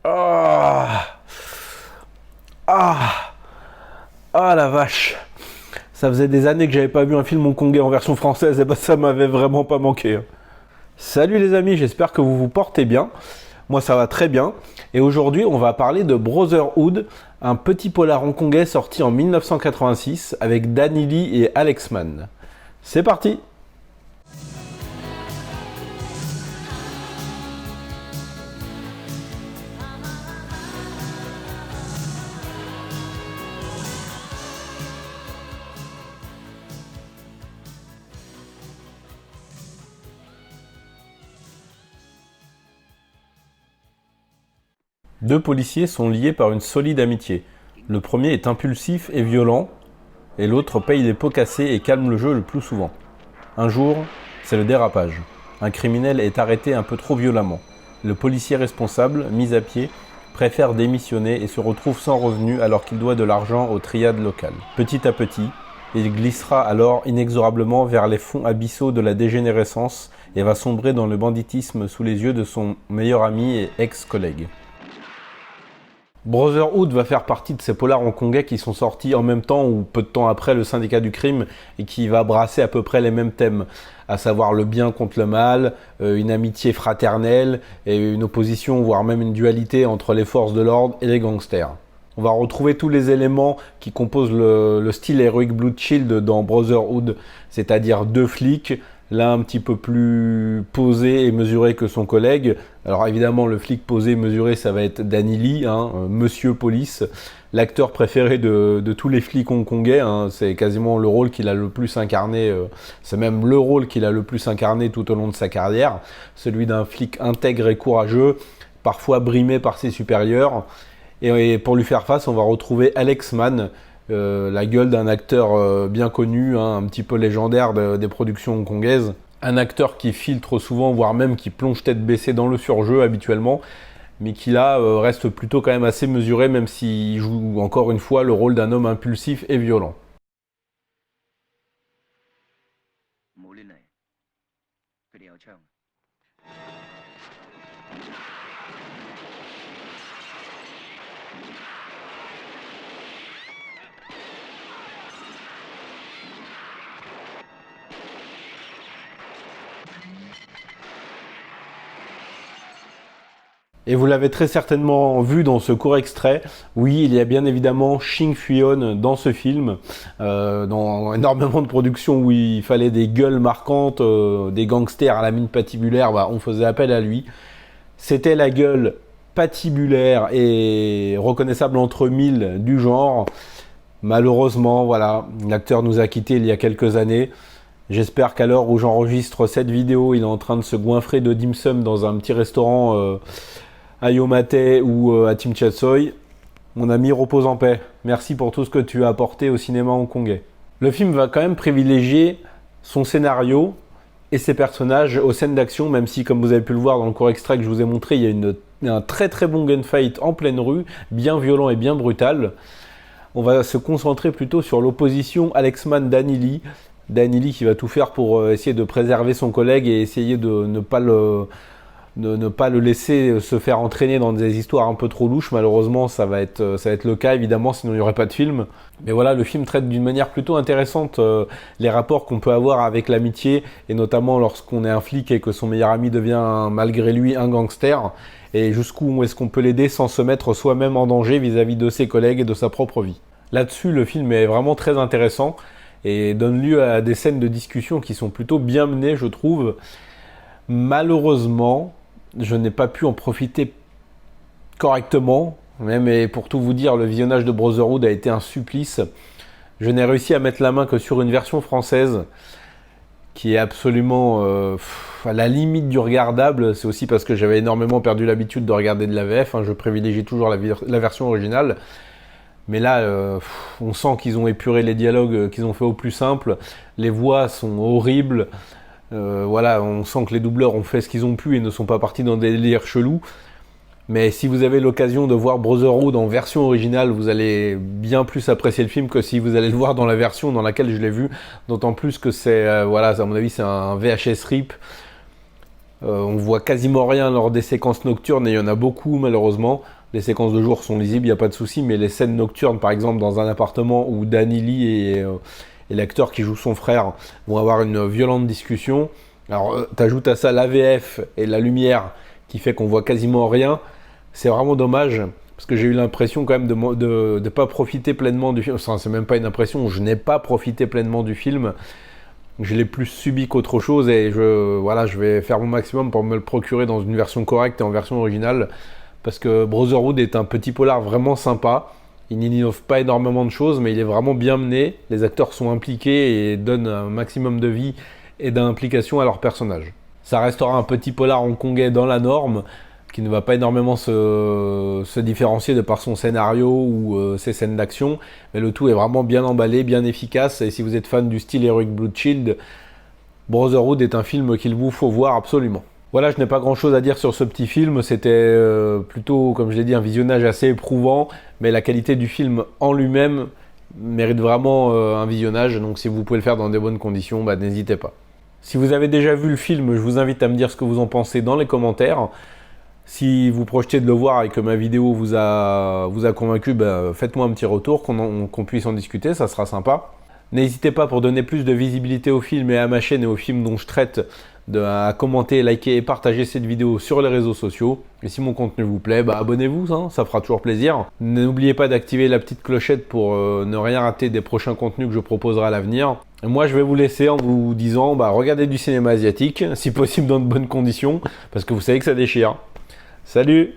Ah, ah, ah la vache. Ça faisait des années que j'avais pas vu un film hongkongais en version française et bah ça m'avait vraiment pas manqué, hein. Salut les amis, j'espère que vous vous portez bien. Moi ça va très bien. Et aujourd'hui on va parler de Brotherhood, un petit polar hongkongais sorti en 1986 avec Danny Lee et Alex Mann. C'est parti! Deux policiers sont liés par une solide amitié. Le premier est impulsif et violent, et l'autre paye les pots cassés et calme le jeu le plus souvent. Un jour, c'est le dérapage. Un criminel est arrêté un peu trop violemment. Le policier responsable, mis à pied, préfère démissionner et se retrouve sans revenu alors qu'il doit de l'argent aux triades locales. Petit à petit, il glissera alors inexorablement vers les fonds abyssaux de la dégénérescence et va sombrer dans le banditisme sous les yeux de son meilleur ami et ex-collègue. Brotherhood va faire partie de ces polars hongkongais qui sont sortis en même temps ou peu de temps après le syndicat du crime et qui va brasser à peu près les mêmes thèmes, à savoir le bien contre le mal, une amitié fraternelle et une opposition, voire même une dualité entre les forces de l'ordre et les gangsters. On va retrouver tous les éléments qui composent le style Heroic Blue Shield dans Brotherhood, c'est-à-dire deux flics, l'un un petit peu plus posé et mesuré que son collègue. Alors évidemment, le flic posé et mesuré, ça va être Danny Lee, Monsieur Police, l'acteur préféré de tous les flics hongkongais. C'est quasiment le rôle qu'il a le plus incarné, c'est même le rôle qu'il a le plus incarné tout au long de sa carrière, celui d'un flic intègre et courageux, parfois brimé par ses supérieurs. Et pour lui faire face, on va retrouver Alex Mann, la gueule d'un acteur bien connu, un petit peu légendaire des productions hongkongaises. Un acteur qui filtre souvent, voire même qui plonge tête baissée dans le surjeu habituellement, mais qui là reste plutôt quand même assez mesuré, même s'il joue encore une fois le rôle d'un homme impulsif et violent. Et vous l'avez très certainement vu dans ce court extrait. Oui, il y a bien évidemment Xing Fuyon dans ce film, dans énormément de productions où il fallait des gueules marquantes, des gangsters à la mine patibulaire, on faisait appel à lui. C'était la gueule patibulaire et reconnaissable entre mille du genre. Malheureusement, voilà, l'acteur nous a quittés il y a quelques années. J'espère qu'à l'heure où j'enregistre cette vidéo, il est en train de se goinfrer de dim sum dans un petit restaurant à Yomate ou à Tim Chat Soy. Mon ami, repose en paix. Merci pour tout ce que tu as apporté au cinéma hongkongais. Le film va quand même privilégier son scénario et ses personnages aux scènes d'action, même si, comme vous avez pu le voir dans le court extrait que je vous ai montré, il y a un très très bon gunfight en pleine rue, bien violent et bien brutal. On va se concentrer plutôt sur l'opposition Alex Mann Danny Lee. Danny Lee qui va tout faire pour essayer de préserver son collègue et essayer de ne pas le laisser se faire entraîner dans des histoires un peu trop louches. Malheureusement, ça va être le cas, évidemment, sinon il n'y aurait pas de film. Mais voilà, le film traite d'une manière plutôt intéressante les rapports qu'on peut avoir avec l'amitié, et notamment lorsqu'on est un flic et que son meilleur ami devient, malgré lui, un gangster, et jusqu'où est-ce qu'on peut l'aider sans se mettre soi-même en danger vis-à-vis de ses collègues et de sa propre vie. Là-dessus, le film est vraiment très intéressant et donne lieu à des scènes de discussion qui sont plutôt bien menées, je trouve. Malheureusement, je n'ai pas pu en profiter correctement, mais pour tout vous dire, le visionnage de Brotherhood a été un supplice. Je n'ai réussi à mettre la main que sur une version française qui est absolument à la limite du regardable. C'est aussi parce que j'avais énormément perdu l'habitude de regarder de la VF, je privilégie toujours la version originale. Mais là, on sent qu'ils ont épuré les dialogues, qu'ils ont fait au plus simple. Les voix sont horribles. Voilà, on sent que les doubleurs ont fait ce qu'ils ont pu et ne sont pas partis dans des délires chelous. Mais si vous avez l'occasion de voir Brotherhood en version originale, vous allez bien plus apprécier le film que si vous allez le voir dans la version dans laquelle je l'ai vu. D'autant plus que c'est, voilà, à mon avis, c'est un VHS RIP. On voit quasiment rien lors des séquences nocturnes, et il y en a beaucoup malheureusement. Les séquences de jour sont lisibles, il n'y a pas de souci, mais les scènes nocturnes, par exemple dans un appartement où Danny Lee et l'acteur qui joue son frère vont avoir une violente discussion. Alors t'ajoutes à ça l'AVF et la lumière qui fait qu'on voit quasiment rien. C'est vraiment dommage, parce que j'ai eu l'impression quand même de ne pas profiter pleinement du film. Enfin, c'est même pas une impression, je n'ai pas profité pleinement du film. Je l'ai plus subi qu'autre chose, et je vais faire mon maximum pour me le procurer dans une version correcte et en version originale, parce que Brotherhood est un petit polar vraiment sympa. Il n'innove pas énormément de choses, mais il est vraiment bien mené. Les acteurs sont impliqués et donnent un maximum de vie et d'implication à leurs personnages. Ça restera un petit polar hongkongais dans la norme, qui ne va pas énormément se différencier de par son scénario ou ses scènes d'action, mais le tout est vraiment bien emballé, bien efficace, et si vous êtes fan du style Heroic Blue Shield, Brotherhood est un film qu'il vous faut voir absolument. Voilà, je n'ai pas grand chose à dire sur ce petit film, c'était plutôt, comme je l'ai dit, un visionnage assez éprouvant, mais la qualité du film en lui-même mérite vraiment un visionnage, donc si vous pouvez le faire dans des bonnes conditions, n'hésitez pas. Si vous avez déjà vu le film, je vous invite à me dire ce que vous en pensez dans les commentaires. Si vous projetez de le voir et que ma vidéo vous a convaincu, faites-moi un petit retour, qu'on puisse en discuter, ça sera sympa. N'hésitez pas, pour donner plus de visibilité au film et à ma chaîne et aux films dont je traite, à commenter, liker et partager cette vidéo sur les réseaux sociaux. Et si mon contenu vous plaît, abonnez-vous, hein, ça fera toujours plaisir. N'oubliez pas d'activer la petite clochette pour ne rien rater des prochains contenus que je proposerai à l'avenir. Et moi, je vais vous laisser en vous disant, regardez du cinéma asiatique, si possible dans de bonnes conditions, parce que vous savez que ça déchire. Salut!